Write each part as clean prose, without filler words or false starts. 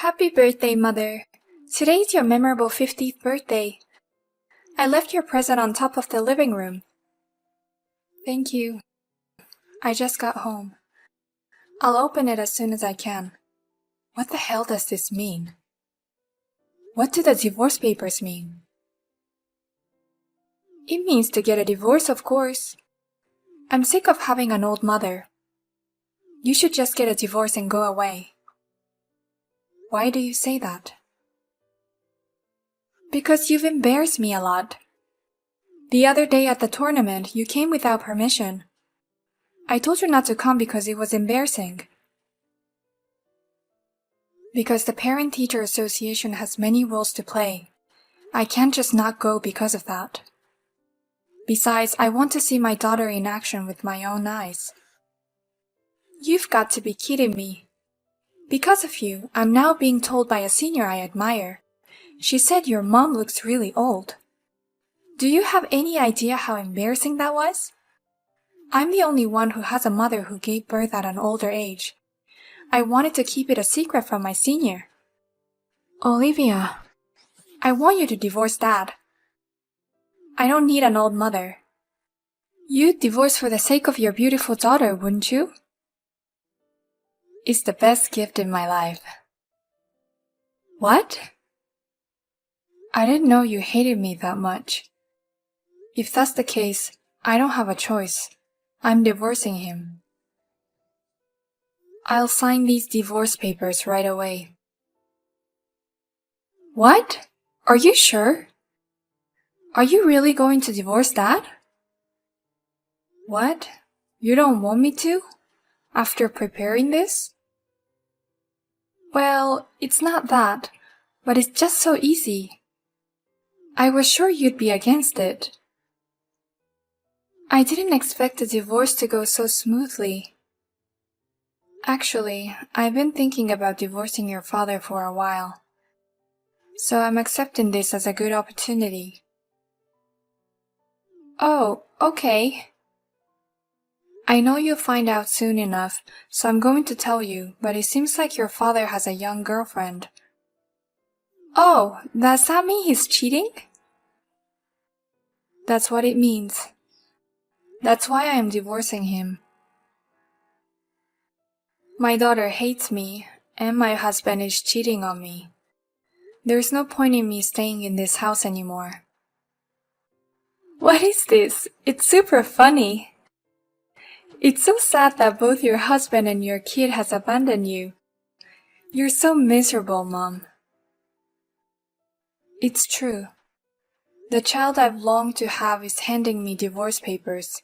Happy birthday, Mother. Today's your memorable 50th birthday. I left your present on top of the living room. Thank you. I just got home. I'll open it as soon as I can. What the hell does this mean? What do the divorce papers mean? It means to get a divorce, of course. I'm sick of having an old mother. You should just get a divorce and go away. Why do you say that? Because you've embarrassed me a lot. The other day at the tournament, you came without permission. I told you not to come because it was embarrassing. Because the Parent-Teacher Association has many roles to play. I can't just not go because of that. Besides, I want to see my daughter in action with my own eyes. You've got to be kidding me. Because of you, I'm now being told by a senior I admire. She said your mom looks really old. Do you have any idea how embarrassing that was? I'm the only one who has a mother who gave birth at an older age. I wanted to keep it a secret from my senior. Olivia, I want you to divorce Dad. I don't need an old mother. You'd divorce for the sake of your beautiful daughter, wouldn't you? It's the best gift in my life. What? I didn't know you hated me that much. If that's the case, I don't have a choice. I'm divorcing him. I'll sign these divorce papers right away. What? Are you sure? Are you really going to divorce Dad? What? You don't want me to? After preparing this? Well, it's not that, but it's just so easy. I was sure you'd be against it. I didn't expect the divorce to go so smoothly. Actually, I've been thinking about divorcing your father for a while. So I'm accepting this as a good opportunity. Oh, okay. I know you'll find out soon enough, so I'm going to tell you, but it seems like your father has a young girlfriend. Oh, does that mean he's cheating? That's what it means. That's why I am divorcing him. My daughter hates me, and my husband is cheating on me. There's no point in me staying in this house anymore. What is this? It's super funny. It's so sad that both your husband and your kid has abandoned you. You're so miserable, Mom. It's true. The child I've longed to have is handing me divorce papers.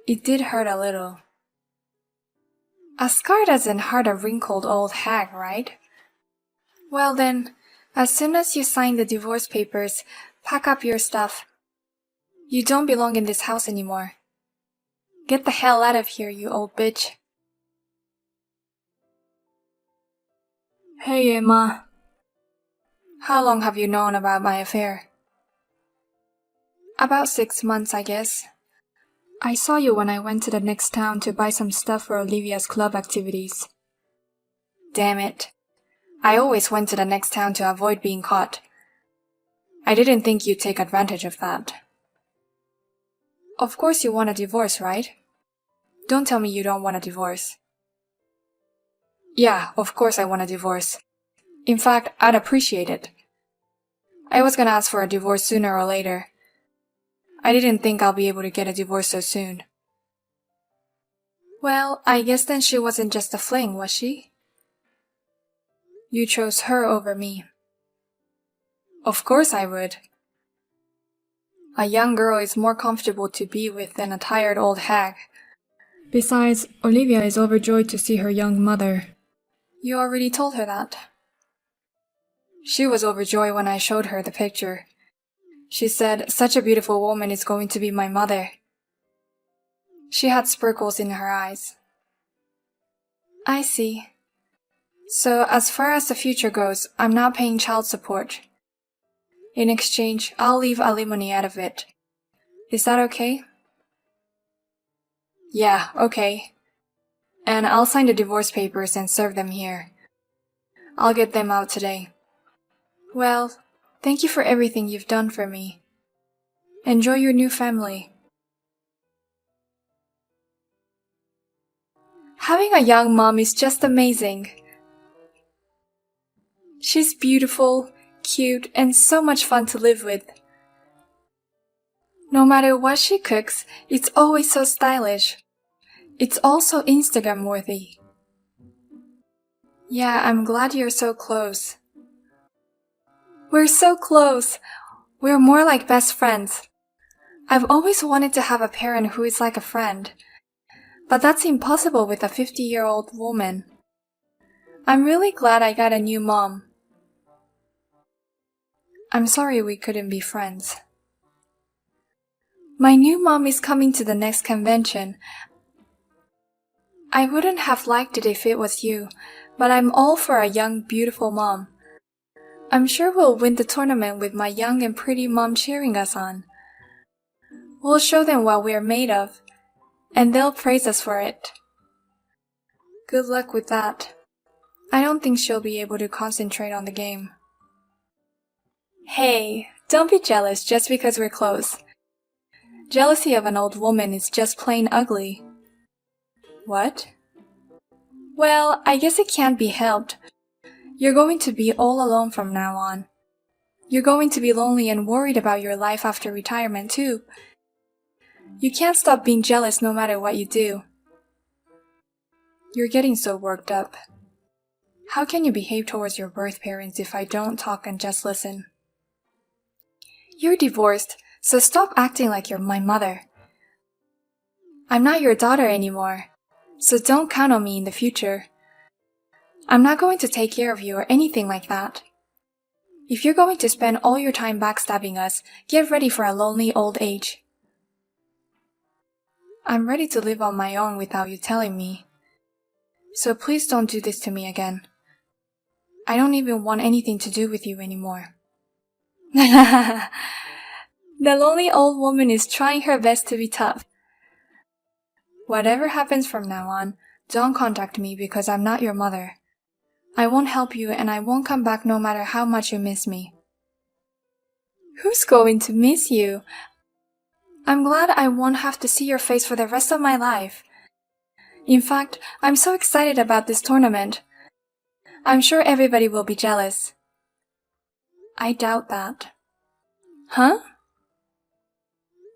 It did hurt a little. A scar doesn't hurt a wrinkled old hag, right? Well then, as soon as you sign the divorce papers, pack up your stuff. You don't belong in this house anymore. Get the hell out of here, you old bitch. Hey, Emma. How long have you known about my affair? About 6 months, I guess. I saw you when I went to the next town to buy some stuff for Olivia's club activities. Damn it. I always went to the next town to avoid being caught. I didn't think you'd take advantage of that. Of course you want a divorce, right? Don't tell me you don't want a divorce. Yeah, of course I want a divorce. In fact, I'd appreciate it. I was gonna ask for a divorce sooner or later. I didn't think I'll be able to get a divorce so soon. Well, I guess then she wasn't just a fling, was she? You chose her over me. Of course I would. A young girl is more comfortable to be with than a tired old hag. Besides, Olivia is overjoyed to see her young mother. You already told her that. She was overjoyed when I showed her the picture. She said, "Such a beautiful woman is going to be my mother." She had sparkles in her eyes. I see. So as far as the future goes, I'm not paying child support. In exchange, I'll leave alimony out of it. Is that okay? Yeah, okay. And I'll sign the divorce papers and serve them here. I'll get them out today. Well, thank you for everything you've done for me. Enjoy your new family. Having a young mom is just amazing. She's beautiful, cute, and so much fun to live with. No matter what she cooks, it's always so stylish. It's also Instagram worthy. Yeah, I'm glad you're so close. We're so close. We're more like best friends. I've always wanted to have a parent who is like a friend. But that's impossible with a 50-year-old woman. I'm really glad I got a new mom. I'm sorry we couldn't be friends. My new mom is coming to the next convention. I wouldn't have liked it if it was you, but I'm all for a young, beautiful mom. I'm sure we'll win the tournament with my young and pretty mom cheering us on. We'll show them what we're made of, and they'll praise us for it. Good luck with that. I don't think she'll be able to concentrate on the game. Hey, don't be jealous just because we're close. Jealousy of an old woman is just plain ugly. What? Well, I guess it can't be helped. You're going to be all alone from now on. You're going to be lonely and worried about your life after retirement too. You can't stop being jealous no matter what you do. You're getting so worked up. How can you behave towards your birth parents if I don't talk and just listen? You're divorced, so stop acting like you're my mother. I'm not your daughter anymore, so don't count on me in the future. I'm not going to take care of you or anything like that. If you're going to spend all your time backstabbing us, get ready for a lonely old age. I'm ready to live on my own without you telling me. So please don't do this to me again. I don't even want anything to do with you anymore. The lonely old woman is trying her best to be tough. Whatever happens from now on, don't contact me because I'm not your mother. I won't help you and I won't come back no matter how much you miss me. Who's going to miss you? I'm glad I won't have to see your face for the rest of my life. In fact, I'm so excited about this tournament. I'm sure everybody will be jealous. I doubt that. Huh?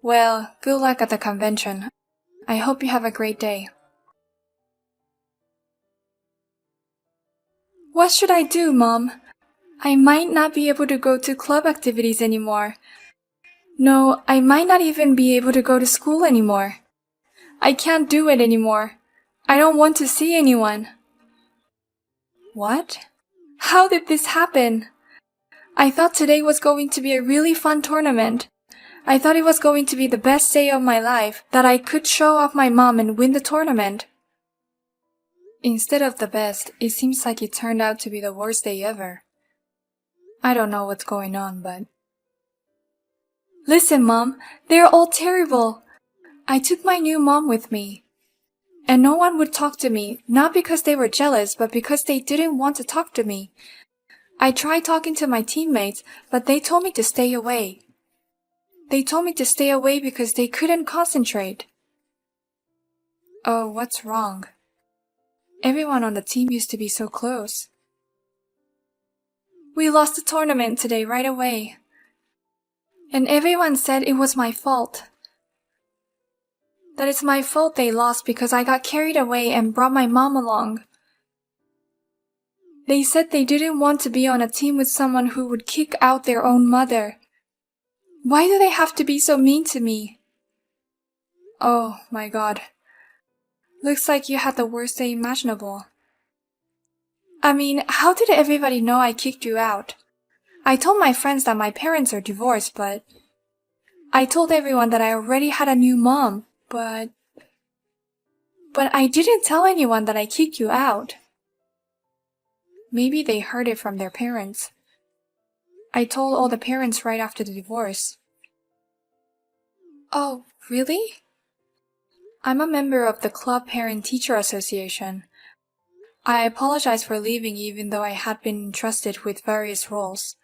Well, good luck at the convention. I hope you have a great day. What should I do, Mom? I might not be able to go to club activities anymore. No, I might not even be able to go to school anymore. I can't do it anymore. I don't want to see anyone. What? How did this happen? I thought today was going to be a really fun tournament. I thought it was going to be the best day of my life, that I could show off my mom and win the tournament. Instead of the best, it seems like it turned out to be the worst day ever. I don't know what's going on, but... Listen, Mom, they're all terrible. I took my new mom with me. And no one would talk to me, not because they were jealous, but because they didn't want to talk to me. I tried talking to my teammates, but they told me to stay away. They told me to stay away because they couldn't concentrate. Oh, what's wrong? Everyone on the team used to be so close. We lost the tournament today right away. And everyone said it was my fault. That it's my fault they lost because I got carried away and brought my mom along. They said they didn't want to be on a team with someone who would kick out their own mother. Why do they have to be so mean to me? Oh my God. Looks like you had the worst day imaginable. I mean, how did everybody know I kicked you out? I told my friends that my parents are divorced, but... I told everyone that I already had a new mom, but I didn't tell anyone that I kicked you out. Maybe they heard it from their parents. I told all the parents right after the divorce. Oh, really? I'm a member of the Club Parent-Teacher Association. I apologized for leaving even though I had been entrusted with various roles.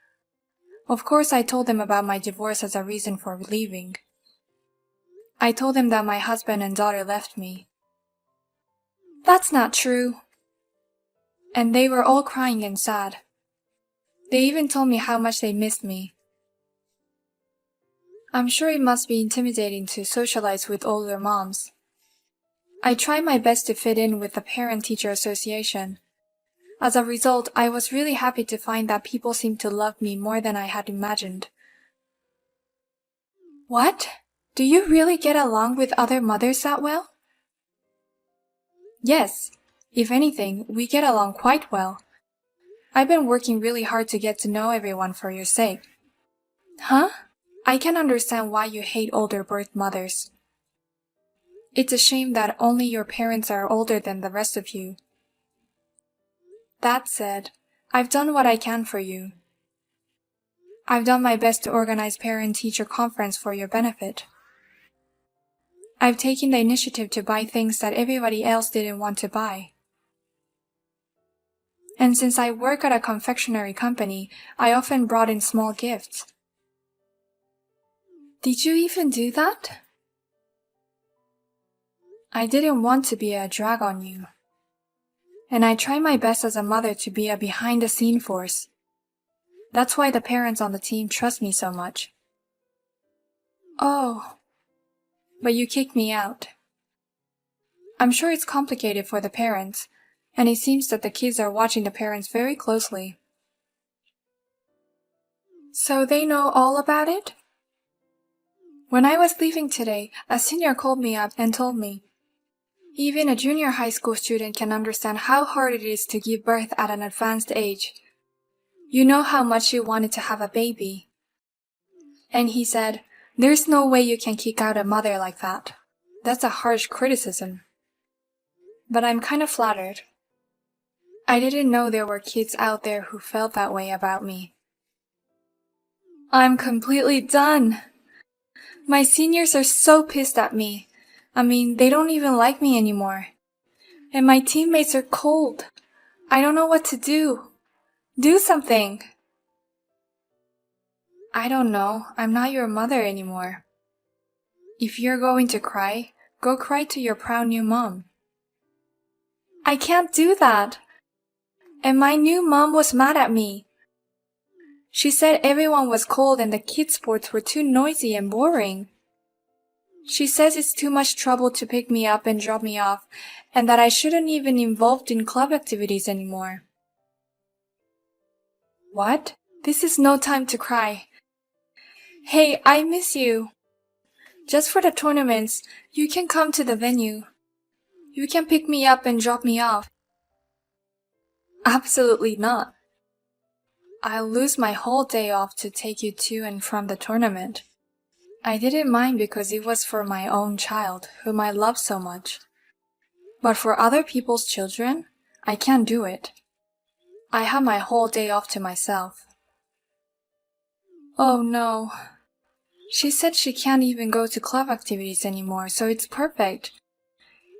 Of course, I told them about my divorce as a reason for leaving. I told them that my husband and daughter left me. That's not true. And they were all crying and sad. They even told me how much they missed me. I'm sure it must be intimidating to socialize with older moms. I tried my best to fit in with the Parent-Teacher Association. As a result, I was really happy to find that people seemed to love me more than I had imagined. What? Do you really get along with other mothers that well? Yes. If anything, we get along quite well. I've been working really hard to get to know everyone for your sake. Huh? I can understand why you hate older birth mothers. It's a shame that only your parents are older than the rest of you. That said, I've done what I can for you. I've done my best to organize parent-teacher conference for your benefit. I've taken the initiative to buy things that everybody else didn't want to buy. And since I work at a confectionery company, I often brought in small gifts. Did you even do that? I didn't want to be a drag on you. And I try my best as a mother to be a behind-the-scene force. That's why the parents on the team trust me so much. Oh, but you kicked me out. I'm sure it's complicated for the parents, and it seems that the kids are watching the parents very closely. So they know all about it? When I was leaving today, a senior called me up and told me, even a junior high school student can understand how hard it is to give birth at an advanced age. You know how much you wanted to have a baby. And he said, there's no way you can kick out a mother like that. That's a harsh criticism. But I'm kind of flattered. I didn't know there were kids out there who felt that way about me. I'm completely done. My seniors are so pissed at me. I mean, they don't even like me anymore. And my teammates are cold. I don't know what to do. Do something. I don't know. I'm not your mother anymore. If you're going to cry, go cry to your proud new mom. I can't do that. And my new mom was mad at me. She said everyone was cold and the kids' sports were too noisy and boring. She says it's too much trouble to pick me up and drop me off, and that I shouldn't even involved in club activities anymore. What? This is no time to cry. Hey, I miss you. Just for the tournaments, you can come to the venue. You can pick me up and drop me off. Absolutely not. I'll lose my whole day off to take you to and from the tournament. I didn't mind because it was for my own child, whom I love so much. But for other people's children, I can't do it. I have my whole day off to myself. Oh no. She said she can't even go to club activities anymore, so it's perfect.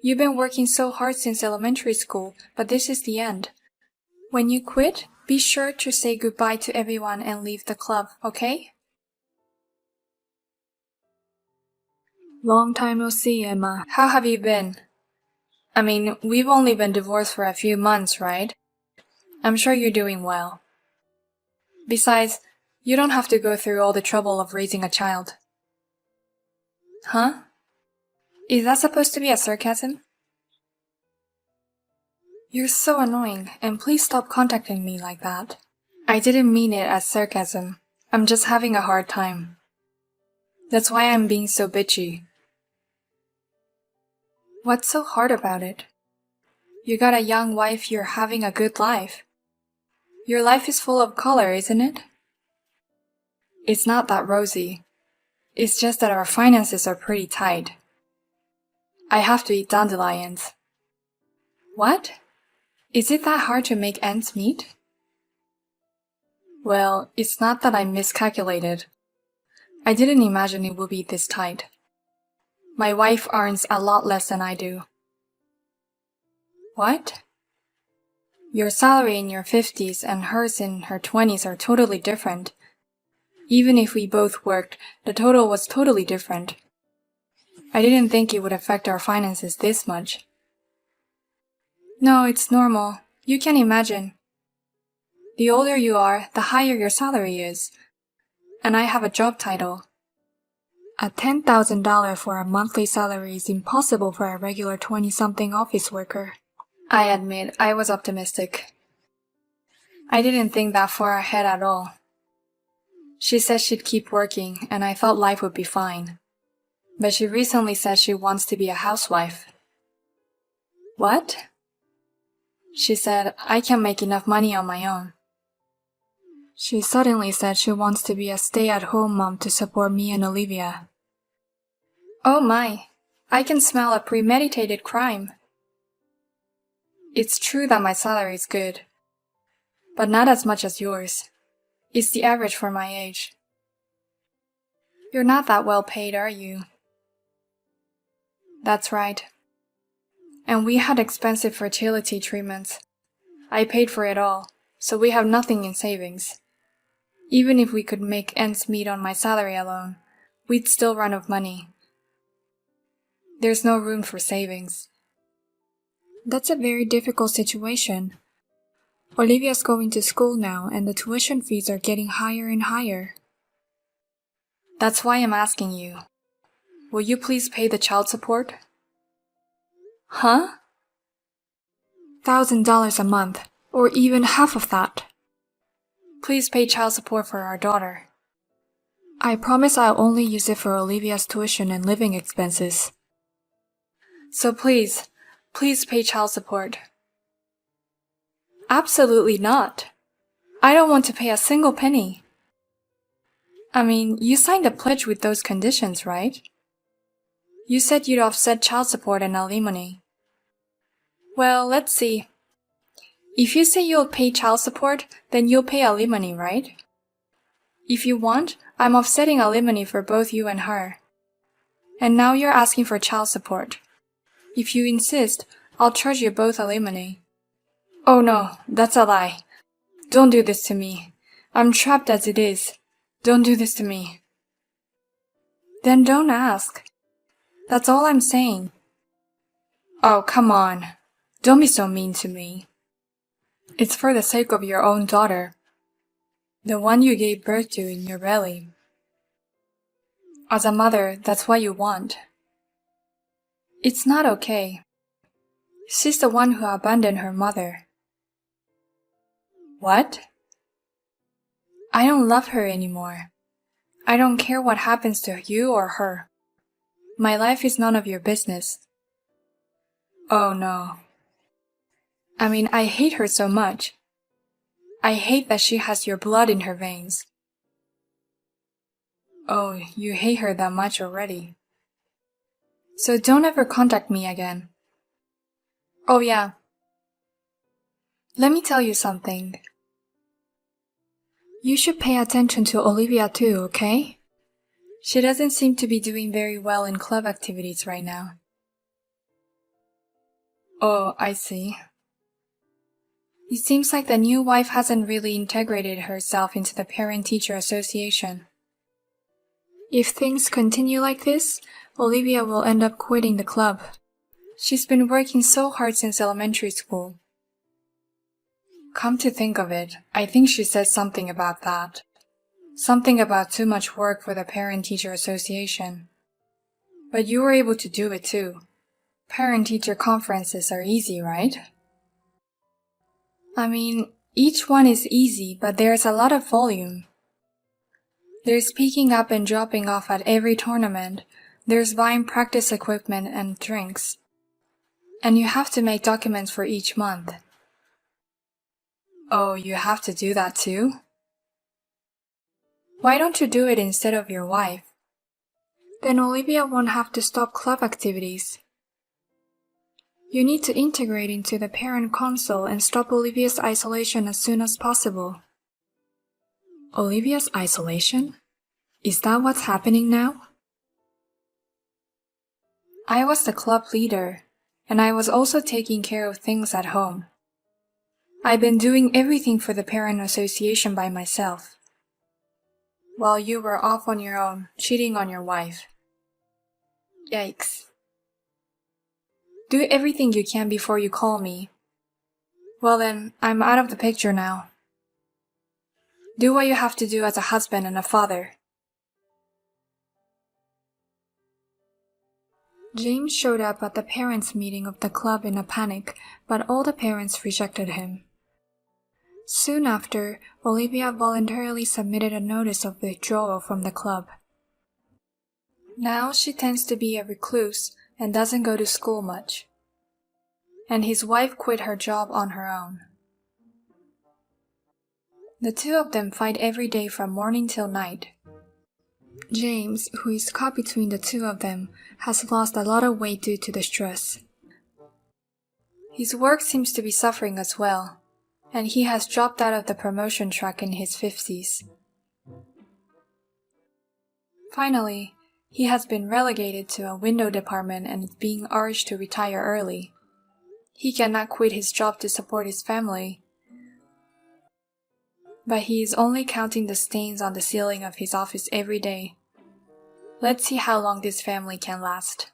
You've been working so hard since elementary school, but this is the end. When you quit, be sure to say goodbye to everyone and leave the club, okay? Long time no see, Emma. How have you been? I mean, we've only been divorced for a few months, right? I'm sure you're doing well. Besides, you don't have to go through all the trouble of raising a child. Huh? Is that supposed to be a sarcasm? You're so annoying, and please stop contacting me like that. I didn't mean it as sarcasm. I'm just having a hard time. That's why I'm being so bitchy. What's so hard about it? You got a young wife, you're having a good life. Your life is full of color, isn't it? It's not that rosy. It's just that our finances are pretty tight. I have to eat dandelions. What? Is it that hard to make ends meet? Well, it's not that I miscalculated. I didn't imagine it would be this tight. My wife earns a lot less than I do. What? Your salary in your 50s and hers in her 20s are totally different. Even if we both worked, the total was totally different. I didn't think it would affect our finances this much. No, it's normal. You can imagine. The older you are, the higher your salary is. And I have a job title. A $10,000 for a monthly salary is impossible for a regular 20-something office worker. I admit, I was optimistic. I didn't think that far ahead at all. She said she'd keep working, and I thought life would be fine. But she recently said she wants to be a housewife. What? She said, I can't make enough money on my own. She suddenly said she wants to be a stay-at-home mom to support me and Olivia. Oh my, I can smell a premeditated crime. It's true that my salary is good, but not as much as yours. It's the average for my age. You're not that well paid, are you? That's right. And we had expensive fertility treatments. I paid for it all, so we have nothing in savings. Even if we could make ends meet on my salary alone, we'd still run out of money. There's no room for savings. That's a very difficult situation. Olivia's going to school now and the tuition fees are getting higher and higher. That's why I'm asking you. Will you please pay the child support? Huh? $1,000 a month, or even half of that. Please pay child support for our daughter. I promise I'll only use it for Olivia's tuition and living expenses. So please pay child support. Absolutely not. I don't want to pay a single penny. I mean, you signed a pledge with those conditions, right? You said you'd offset child support and alimony. Well, let's see. If you say you'll pay child support, then you'll pay alimony, right? If you want, I'm offsetting alimony for both you and her. And now you're asking for child support. If you insist, I'll charge you both alimony. Oh no, that's a lie. Don't do this to me. I'm trapped as it is. Don't do this to me. Then don't ask. That's all I'm saying. Oh, come on. Don't be so mean to me. It's for the sake of your own daughter. The one you gave birth to in your belly. As a mother, that's what you want. It's not okay. She's the one who abandoned her mother. What? I don't love her anymore. I don't care what happens to you or her. My life is none of your business. Oh no. I mean, I hate her so much. I hate that she has your blood in her veins. Oh, you hate her that much already. So don't ever contact me again. Oh yeah. Let me tell you something. You should pay attention to Olivia too, okay? She doesn't seem to be doing very well in club activities right now. Oh, I see. It seems like the new wife hasn't really integrated herself into the parent-teacher association. If things continue like this, Olivia will end up quitting the club. She's been working so hard since elementary school. Come to think of it, I think she said something about that. Something about too much work for the parent-teacher association. But you were able to do it too. Parent-teacher conferences are easy, right? I mean, each one is easy, but there's a lot of volume. There's picking up and dropping off at every tournament. There's buying practice equipment and drinks. And you have to make documents for each month. Oh, you have to do that too? Why don't you do it instead of your wife? Then Olivia won't have to stop club activities. You need to integrate into the parent council and stop Olivia's isolation as soon as possible. Olivia's isolation? Is that what's happening now? I was the club leader, and I was also taking care of things at home. I've been doing everything for the parent association by myself, while you were off on your own, cheating on your wife. Yikes. Do everything you can before you call me. Well then, I'm out of the picture now. Do what you have to do as a husband and a father. James showed up at the parents' meeting of the club in a panic, but all the parents rejected him. Soon after, Olivia voluntarily submitted a notice of withdrawal from the club. Now she tends to be a recluse and doesn't go to school much. And his wife quit her job on her own. The two of them fight every day from morning till night. James, who is caught between the two of them, has lost a lot of weight due to the stress. His work seems to be suffering as well, and he has dropped out of the promotion track in his 50s. Finally, he has been relegated to a window department and is being urged to retire early. He cannot quit his job to support his family, but he is only counting the stains on the ceiling of his office every day. Let's see how long this family can last.